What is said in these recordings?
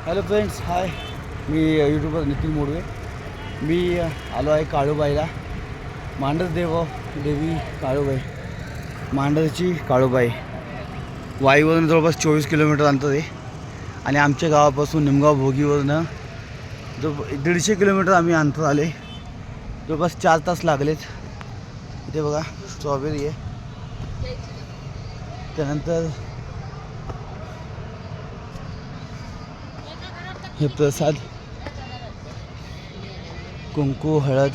Hello friends, हाय. मी YouTuber Nitin Modve. मी आलो आहे काळूबाईला. मांडस देवी काळूबाई, मांडसची काळूबाई. वाईवरून जवळपास 24 किलोमीटर अंतर आहे आणि आमच्या गावापासून निमगाव भोगीवरनं जो 150 किलोमीटर आम्ही अंतर आले. जवळपास 4 तास लागलेत. इथे बघा स्ट्रॉबेरी आहे, त्यानंतर हे प्रसाद, कुंकू, हळद.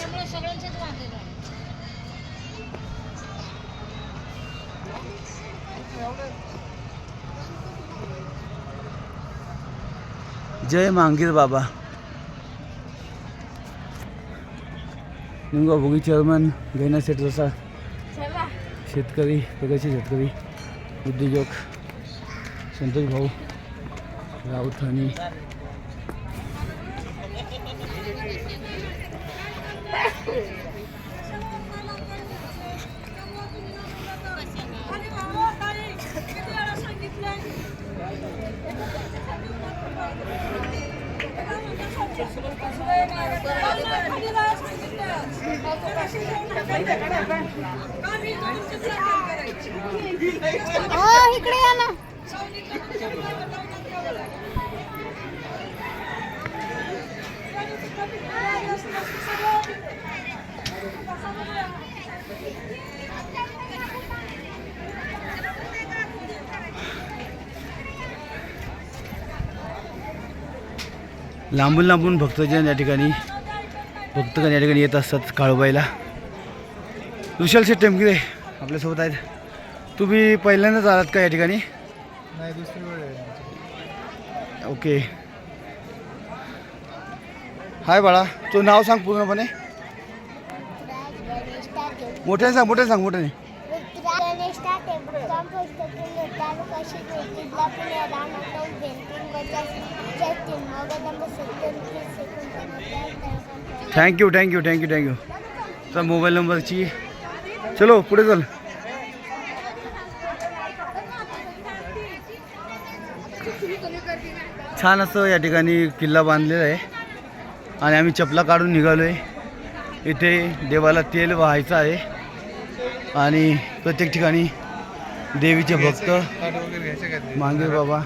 जय मांगीर बाबा. निमगाव भोगी चेअरमन गैना सेठ रसा, शेतकरी, प्रगतशील शेतकरी, उद्योजक संतोष भाऊ राऊतानी. इकडे या ना. लांबून लांबून भक्तगण या ठिकाणी येत असतात काळूबाईला. विशाल शेठ टेमगिरे आपल्यासोबत आहेत. तुम्ही पहिल्यांदाच आलात का या ठिकाणी? नाही, दुसरी वेळ आहे. ओके. हाय बाळा, तो नाव सांग पूर्णपणे. मोठ्याने सांग. थँक्यू. तर मोबाईल नंबरची. चलो पुढे चल. छान असं या ठिकाणी किल्ला बांधलेला आहे आणि आम्ही चपला काढून निघालो आहे. इथे देवाला तेल व्हायचं आहे आणि प्रत्येक ठिकाणी देवीचे भक्त मांगीर बाबा.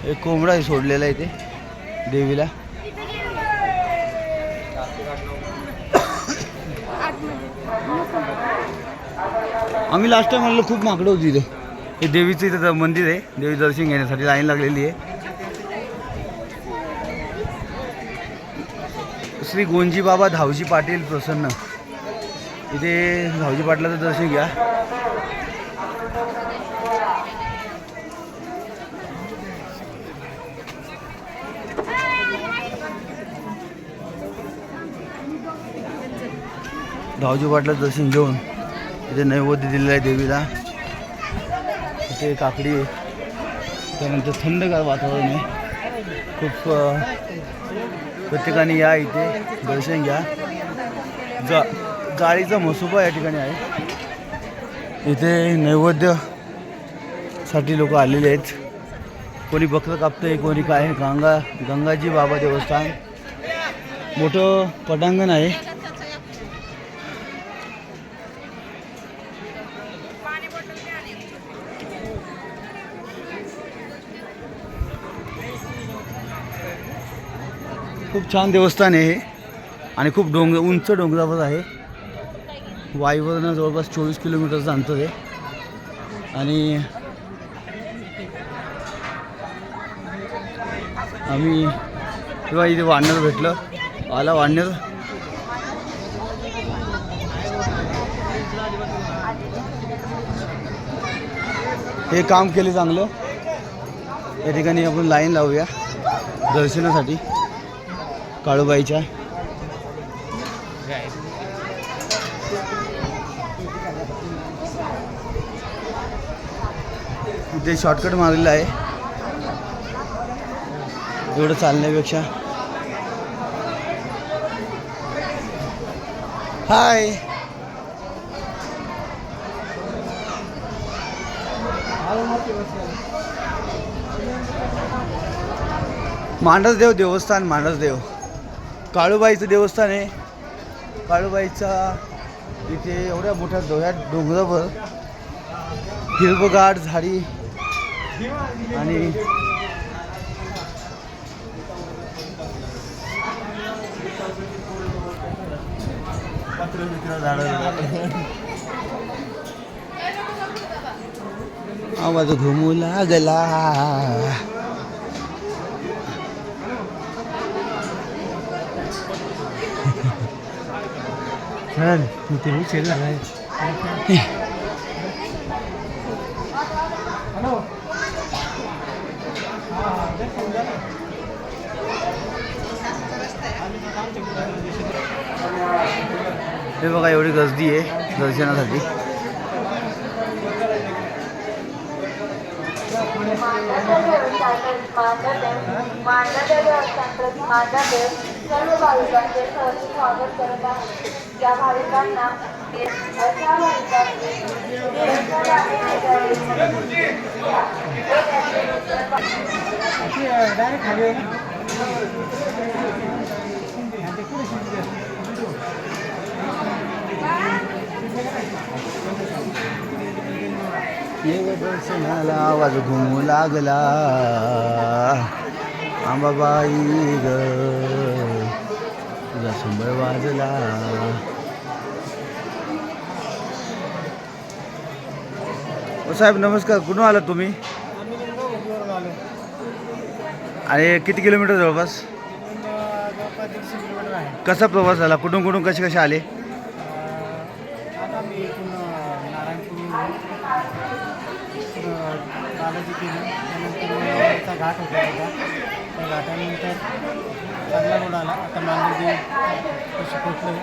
एक कोंबडा सोडलेला आहे इथे देवीला. आम्ही लास्ट टाइम म्हणलं खूप माकडं होती इथे. हे देवीचं इथं मंदिर आहे. देवी दर्शन घेण्यासाठी लाईन लागलेली आहे. श्री गोंजी बाबा धावजी पाटील प्रसन्न. इथे धावजी पाटलाचं दर्शन घ्या. धावजी पाटलाचं दर्शन घेऊन इथे नैवेद्य दिलेला आहे देवीला. इथे काकडी, त्यानंतर थंडगार वातावरण आहे. खूप प्रत्येकाने या, इथे दर्शन घ्या. जाळीचा मसोबा या ठिकाणी आहे. इथे नैवेद्यासाठी लोक आलेले आहेत. कोणी बकरं कापतंय, कोणी काय. गंगाजी बाबा देवस्थान, मोठं पटांगण आहे. खूप छान देवस्थान आहे हे आणि खूप उंच डोंगरावर आहे. वाईवरनं जवळपास 24 किलोमीटरचं अंतर आहे आणि आम्ही तेव्हा इथे वानर भेटलं. आला वानर. हे काम केले चांगलं. या ठिकाणी आपण लाईन लावूया दर्शनासाठी काळूबाईच्या. इथे शॉर्टकट मारलेला आहे एवढं चालण्यापेक्षा. हाय. मांडसदेव देवस्थान, मांडसदेव काळूबाईचं देवस्थान आहे. काळूबाईचा इथे एवढ्या मोठ्या डोंगरावर हिरवगार झाडी आणि आवाज घुमू लागला. सर तू उशीर झालाय. हे बघा एवढी गर्दी आहे दर्शनासाठी. सर्व भाविकांचे सहर्ष स्वागत करत आहे. या भाविकांना डायरेक्ट खाली दर्शनाला आवाज घुमू लागला. आंबाबाई ग तुझा सुंबर वाजला. साहेब नमस्कार, कुठून आलात तुम्ही आणि किती किलोमीटर जवळपास? कसा प्रवास झाला? कुठून कुठून कसे कसे आले? बालाजी केलं त्यानंतर घाट होता त्या घाटानंतर चांगला रोड आला. आता मांडरदेव कशी पोचलं.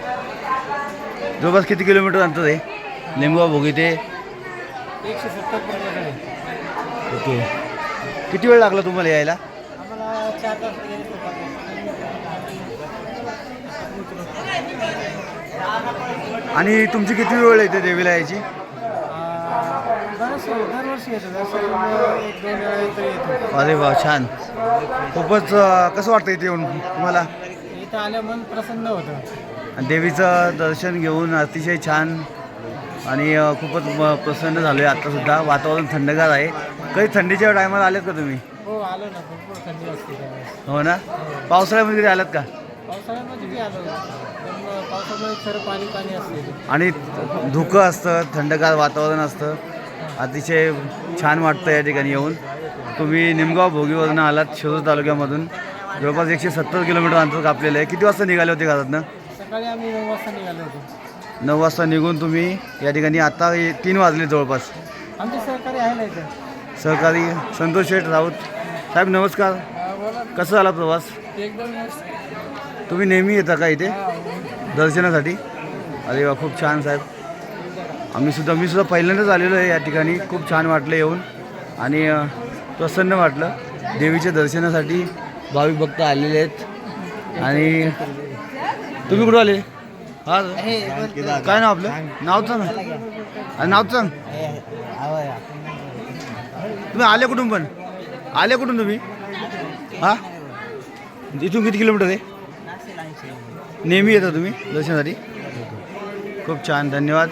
जवळपास किती किलोमीटर अंतर आहे लिंबवा भोगी ते? 170 किलोमीटर आहे. ओके. किती वेळ लागला तुम्हाला यायला? आम्हाला 4 तास गेले. आणि तुमची किती वेळ येते देवीला यायची? दरवर्षी येतो. एक 2 वेळा तरी येतो. अरे वा, छान. खूपच कसं वाटतं इथे येऊन तुम्हाला? इथं आलं मन प्रसन्न होतं. आणि देवीचं दर्शन घेऊन अतिशय छान आणि खूपच प्रसन्न झालो आहे. आत्तासुद्धा वातावरण थंडगार आहे. कधी थंडीच्या टायमाला आलेत का तुम्ही? हो आलो ना. भरपूर थंडी असते त्यावेळेस. हो ना. पावसाळ्यामध्ये कधी आलात का? पावसाळ्यामध्ये बी आलो. पण पावसामध्ये सर्व पाणी पाणी असते. आणि धुकं असतं, थंडगार वातावरण असतं. अतिशय छान वाटतं या ठिकाणी येऊन. तुम्ही निमगाव भोगीवरून आलात शिरूर तालुक्यामधून. जवळपास 170 किलोमीटर अंतर कापलेलं आहे. किती वाजता निघाले होते घरातनं? सकाळी आम्ही 9 वाजता निघालो होतो. 9 वाजता निघून तुम्ही या ठिकाणी आता 3 वाजले जवळपास. आमचे सहकारी आहे ना इथं. सहकारी संतोष शेठ राऊत साहेब नमस्कार. बोला. कसा झाला प्रवास? एकदम तुम्ही नेहमी येता का इथे दर्शनासाठी? अरे वा, खूप छान साहेब. मी सुद्धा पहिल्यांदाच आलेलो आहे या ठिकाणी. खूप छान वाटलं येऊन आणि प्रसन्न वाटलं. देवीच्या दर्शनासाठी भाविक भक्त आलेले आहेत. आणि तुम्ही कुठं आले? हा, काय नाव आपलं? नाव सांग. नाव सांग. तुम्ही आले कुठून? पण आले कुठून तुम्ही? हां, इथून किती किलोमीटर आहे? नेहमी येता तुम्ही दर्शनासाठी? खूप छान, धन्यवाद.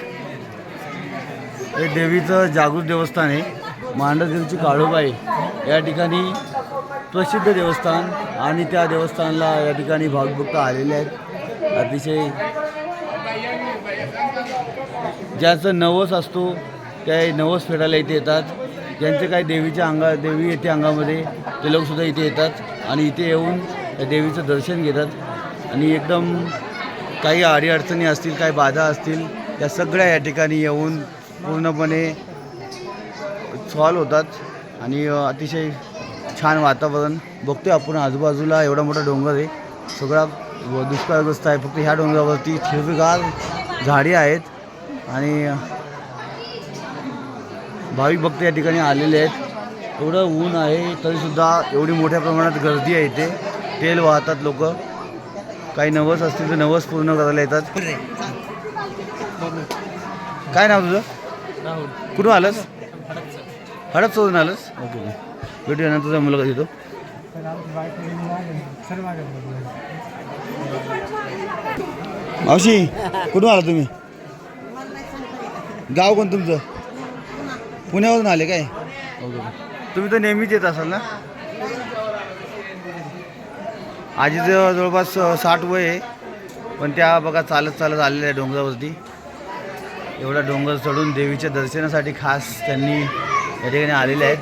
हे देवीचं जागृत देवस्थान आहे. मांडरदेवची काळूबाई या ठिकाणी प्रसिद्ध देवस्थान आणि त्या देवस्थानाला या ठिकाणी भाविक भक्त आलेले आहेत. अतिशय ज्याचं नवस असतो त्या नवस फेडायला इथे येतात. ज्यांचे काही देवी येते अंगामध्ये ते लोकसुद्धा इथे येतात आणि इथे येऊन त्या देवीचं दर्शन घेतात. आणि एकदम काही अडीअडचणी असतील, काही बाधा असतील, त्या सगळ्या या ठिकाणी येऊन पूर्णपणे सॉल्व होतात. आणि अतिशय छान वातावरण बघतोय आपण. आजूबाजूला एवढा मोठा डोंगर आहे, सगळा दुष्काळग्रस्त आहे. फक्त ह्या डोंगरावरती हिरवीगार झाडी आहेत आणि भाविक भक्त या ठिकाणी आलेले आहेत. एवढं ऊन आहे तरीसुद्धा एवढी मोठ्या प्रमाणात गर्दी आहे इथे. तेल वाहतात लोक. काही नवस असतील तर नवस पूर्ण करायला येतात. काय नाव तुझं? राहुल. कुठून आलंस? हडपसोडून आलंस? ओके, भेटूया ना. तुझा मुलगा येतो. सर्व मागे मावशी कुठून आला तुम्ही? गाव कोण तुमचं? पुण्यावरून आले काय? तुम्ही तर नेहमीच येत असाल ना? आजीचं जवळपास 60 वय आहे, पण त्या बघा चालत चालत आलेल्या आहे डोंगरावरती. एवढा डोंगर चढून देवीच्या दर्शनासाठी खास त्यांनी या ठिकाणी आलेले आहेत.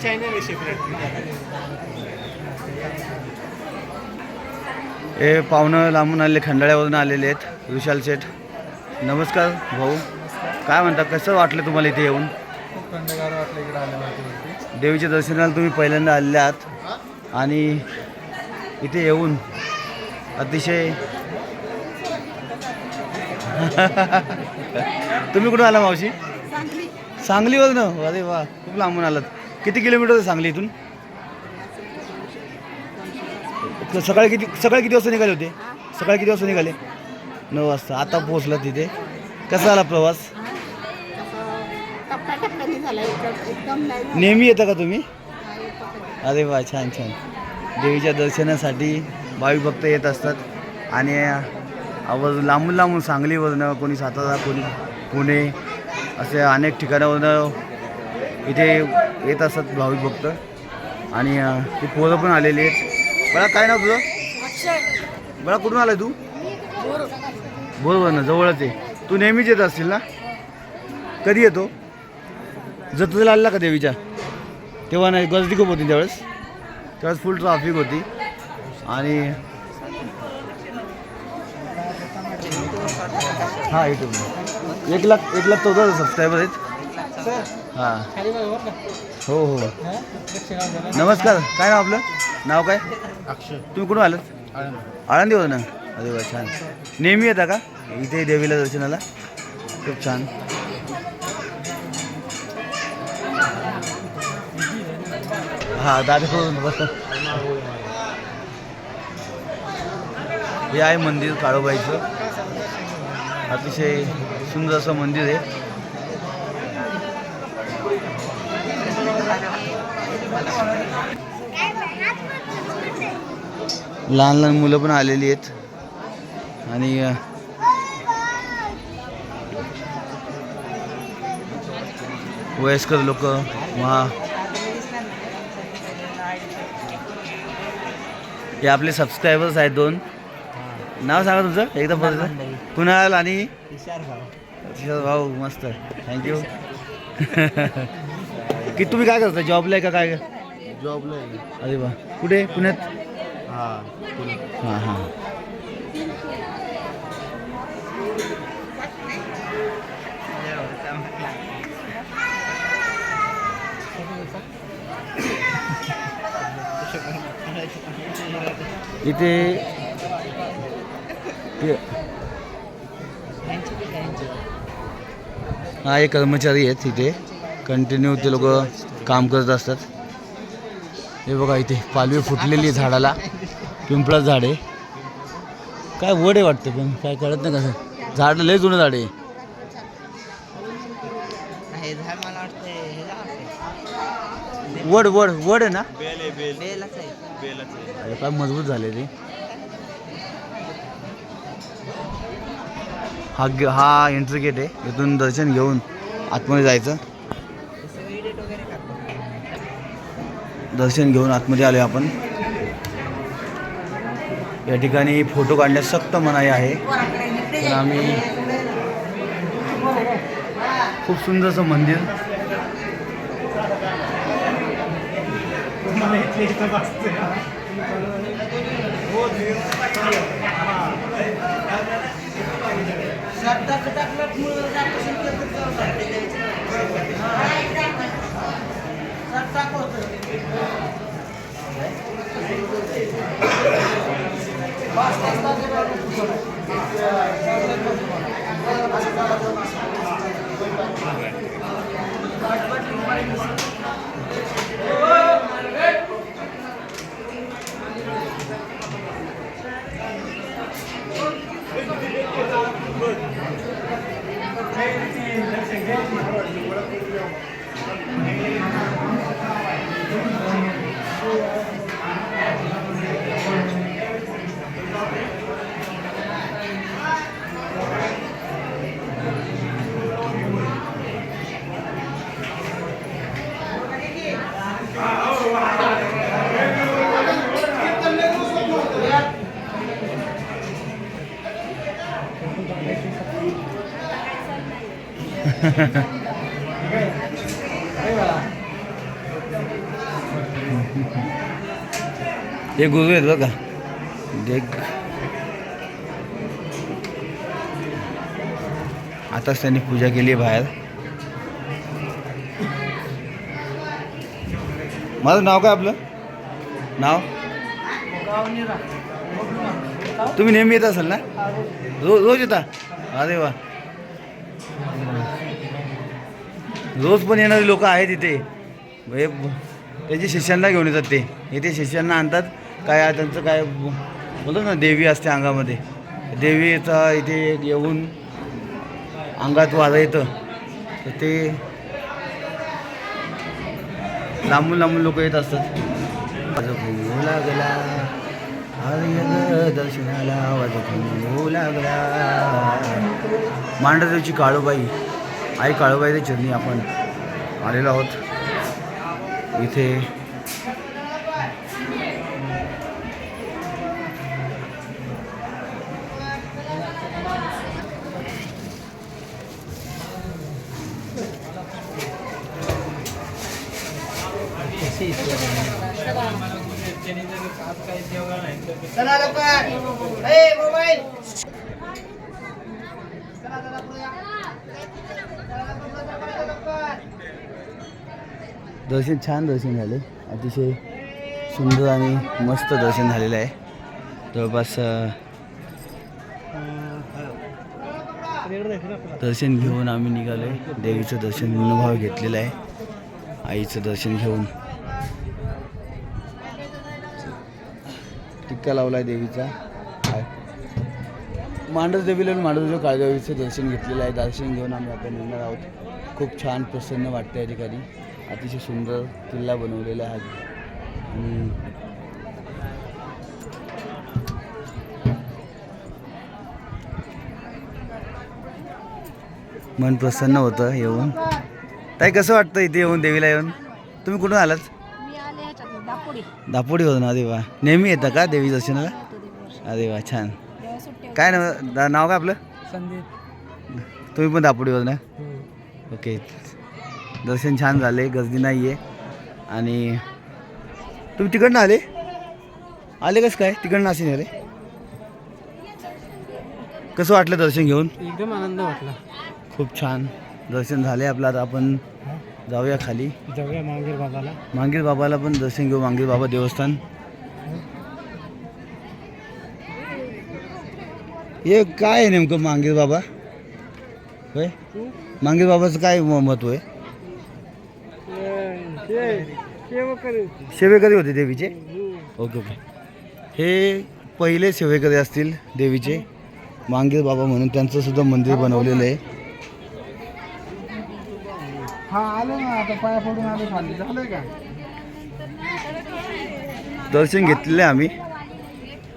हे पाहुणं लांबून आलेले, खंडाळ्यावरून आलेले आहेत. विशाल शेठ, नमस्कार भाऊ. काय म्हणता, कसं वाटलं तुम्हाला इथे येऊन? खूप थंडगार वाटलं इकडे आल्यावरती. देवीच्या दर्शनाला तुम्ही पहिल्यांदा आलेले आहात आणि इथे येऊन अतिशय तुम्ही कुठून आला मावशी? सांगलीवरून. अरे वा, खूप लांबून आलात. किती किलोमीटर आहे सांगली इथून? सकाळी किती वाजता निघाले होते? सकाळी किती वाजता निघाले? 9 वाजता. आता पोहोचला तिथे. कसा झाला प्रवास? नेहमी येता का तुम्ही? अरे वा, छान छान. देवीच्या दर्शनासाठी भाविक भक्त येत असतात आणि लांबून लांबून सांगलीवरनं, कोणी सातारा, कोणी पुणे, असे अनेक ठिकाणावरनं इथे येत असतात भाविक भक्त. आणि ती पोरं पण आलेली आहेत. बळा, काय नाव तुझं? बळा, कुठून आलाय तू? बोरवरनं, जवळच आहे. तू नेहमीच येत असतील ना? कधी येतो? जत्रेला आला का देवीच्या? तेव्हा नाही, गर्दी खूप होती त्यावेळेस फुल ट्रॅफिक होती. आणि हां, यूट्यूब 1,14,000 सबस्क्रायबर आहेत. हां, हो हो. नमस्कार, काय नाव आपलं? नाव काय? अक्षय. तुम्ही कुठून आलात? आळंदीवर ना? अरे वा, छान. नेहमी येता का इथे देवीला दर्शनाला? खूप छान. हां, दादा बस. हे आहे मंदिर काळूबाईचं. अतिशय सुंदर असं मंदिर आहे. लहान लहान मुलं पण आलेली आहेत आणि वयस्कर लोक. हे आपले सबस्क्रायबर्स आहेत 2. नाव सांगा तुमचं एकदा परत. कुणाल आणि विशाल भाऊ. मस्त, थँक्यू. की तुम्ही काय करता? जॉबला आहे का काय? जॉबला आहे. अरे वा, कुठे? पुण्यात? हां. हां हां. इथे हा एक कर्मचारी आहेत. इथे कंटिन्यू ते लोक काम करत असतात. हे बघा, इथे पालवी फुटलेली आहे झाडाला. पिंपळाचं झाड आहे. काय वड आहे वाटतं, पण काय कळत नाही कसं. झाड लय जुनं झाड आहे. वड वड वड आहे ना? अरे काय मजबूत झाले ते. हा एंट्री गेट आहे. इथून दर्शन घेऊन आतमध्ये जायचं. दर्शन घेऊन आतमध्ये आलो आपण. या ठिकाणी फोटो काढण्यास सक्त मनाई आहे. तर आम्ही खूप सुंदरसं मंदिर. हे गुरु आहेत बघा देख. आताच त्यांनी पूजा केली आहे बाहेर. माझं नाव काय आपलं नाव? तुम्ही नेहमी येत असाल ना? रोज येता? अरे वा. रोज पण येणारे लोक आहेत इथे. त्यांच्या शिष्यांना घेऊन येतात ते. इथे शिष्यांना आणतात. काय त्यांचं काय बोलतात ना देवी असते अंगामध्ये. देवीचा इथे येऊन अंगात वाजं येतं तर ते लांबून लांबून लोक येत असतात. वाजू लागला दर्शनाला वाजू लागला. मांढरदेवची काळूबाई आई काळूबाईच्या चरणी आपण आलेलो आहोत. इथे दर्शन छान दर्शन झाले. अतिशय सुंदर आणि मस्त दर्शन झालेलं आहे. जवळपास दर्शन घेऊन आम्ही निघालो आहे. देवीचं दर्शन अनुभव घेतलेलं आहे. आईचं दर्शन घेऊन टिक्का लावला आहे देवीचा. मांढरदेवीला मांढरदेव काळूबाईचं दर्शन घेतलेलं आहे. दर्शन घेऊन आम्ही आता निघणार आहोत. खूप छान प्रसन्न वाटतं या ठिकाणी. अतिशय सुंदर किल्ला बनवलेला आहे आणि मन प्रसन्न होतं येऊन. ताई कसं वाटतं इथे येऊन देवीला येऊन? तुम्ही कुठून आलात? मी आले ह्याच्यात दापोडी. दापोडीवरून. अरे वा. नेहमी येतं का देवी दर्शनाला? अरे वा छान. काय नाव काय आपलं? संदीप. तुम्ही पण दापोडीवर ना? ओके. दर्शन छान झाले. गर्दी नाही आहे. आणि तुम्ही तिकडनं आले कसं काय? तिकडनं असे नाही रे. कसं वाटलं दर्शन घेऊन? एकदम आनंद वाटला. खूप छान दर्शन झाले आपलं. आता आपण जाऊया खाली. जाऊया मांगीर बाबाला. मांगीर बाबाला पण दर्शन घेऊ. मांगीर बाबा देवस्थान. हे काय आहे नेमकं मांगीर बाबा? होय मांगीर बाबाचं काय महत्व आहे? सेवेकरी होते देवीचे. Okay okay. हे पहिले सेवेकरी असतील देवीचे मांगीर बाबा म्हणून. त्यांचं सुद्धा मंदिर बनवलेलं आहे. हा आलो ना आता पाया पडून आलो खाली. झालंय का? दर्शन घेतलेलं आहे आम्ही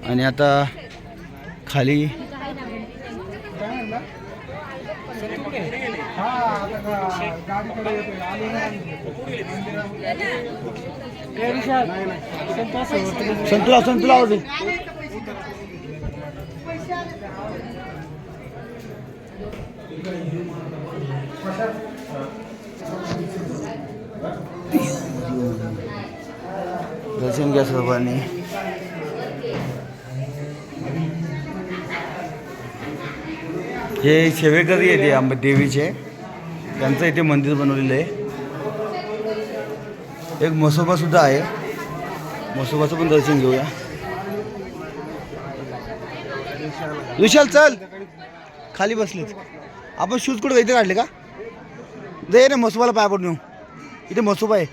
आणि आता खाली संतुला होते. दर्शन घ्या सर्वांनी. हे सेवेकरी येते देवीचे. त्यांचं इथे मंदिर बनवलेलं आहे. एक म्हसोबा सुद्धा आहे. म्हसोबाचं पण दर्शन घेऊया. विशाल चल खाली बसलेत. आपण शूज कुठे इथे काढले का? दे रे म्हसोबाला पाया पडून येऊ. इथे म्हसोबा आहे.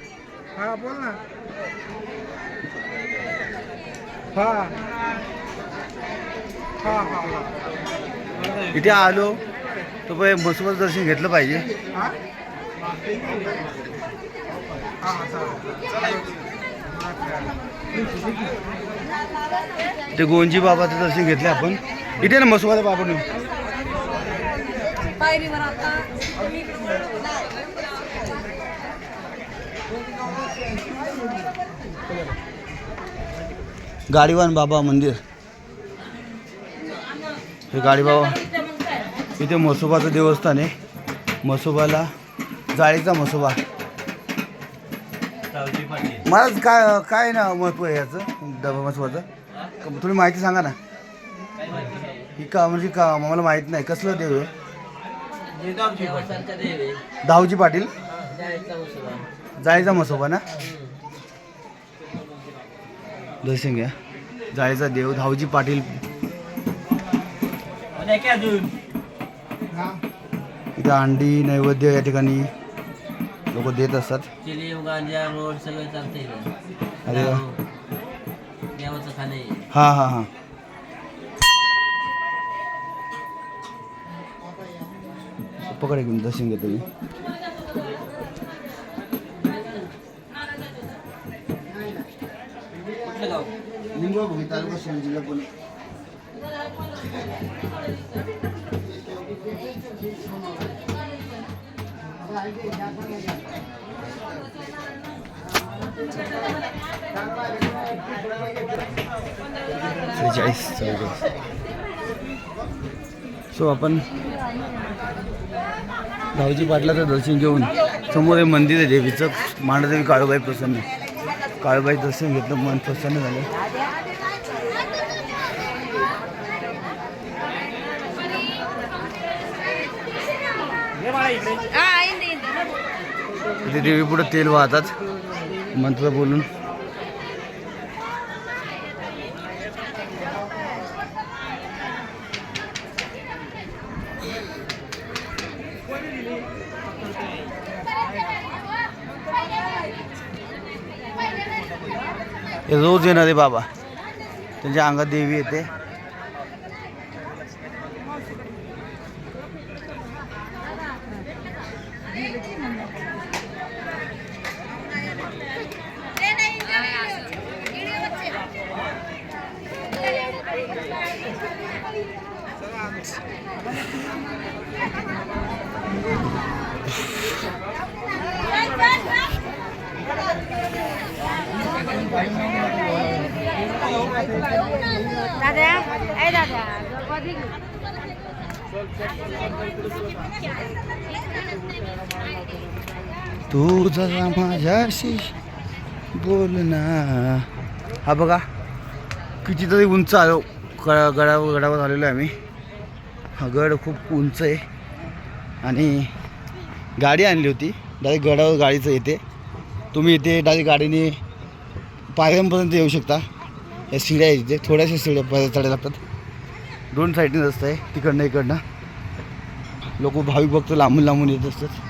हा बोल ना. हा हा हा. इथे आलो तर म्हसोबाचं दर्शन घेतलं पाहिजे. ते गोंजी बाबाचं दर्शन घेतलं आपण. इथे ना म्हसोबाला पाया पडून येऊ. गाडीवान बाबा मंदिर. हे गाडी बाबा. इथे म्हसोबाचं देवस्थान आहे. मसोबाला जाळीचा मसोबा. सावजी पाटील. मला काय काय ना महत्त्व आहे याचं डबा मसोबाचं थोडी माहिती सांगा ना. काय माहिती नाही. ही का म्हणजे का मला माहीत नाही कसलं देव आहे. जिजाऊजी पाटील. दाऊजी पाटील जाळीचा मसोबा ना. दर्शन घ्या. जाळीचा देव धावजी पाटील. आणि काय अजून इथं अंडी नैवेद्य या ठिकाणी लोक देत असतात. चिलीम गांजा रोड सगळं चालतंय इथं. अरे वा. दारू, देवाचं खाणे. हां हां हां. पकडे घेऊन दर्शन घेतो मी. कुठलं गाव? लिंगवा भोगी तालुका शिरूर जिल्हा पुणे. सो आपण धावजी पाटलाचं दर्शन घेऊन समोर हे मंदिर आहे देवीचं मांढरदेवी काळूबाई प्रसन्न. काळूबाई दर्शन घेतलं मन प्रसन्न झालं. इथे देवी पुढे तेल वाहतात मंत्र बोलून. हे रोज येणारे बाबा त्यांच्या अंगात देवी येते. दादा ए दादा तू जरा माझ्याशी बोल ना. हा बघा कितीतरी उंच आलो. गडावर आलेलो आहे आम्ही. हा गड खूप उंच आहे आणि गाडी आणली होती डायरेक्ट गडावर गाडीचं येते. तुम्ही इथे डायरेक्ट गाडीने पायऱ्यांपर्यंत येऊ शकता. या शिड्या आहेत इथे थोड्याशा शिड्या चढायला लागतात. दोन साईडने रस्ता आहे तिकडनं इकडनं. लोक भाविक भक्त लांबून लांबून येत असतात.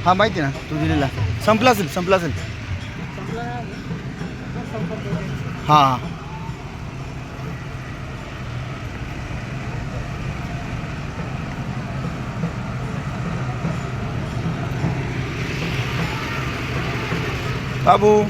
हा माहिती ना तू दिलेला संपला असेल. हां बाबू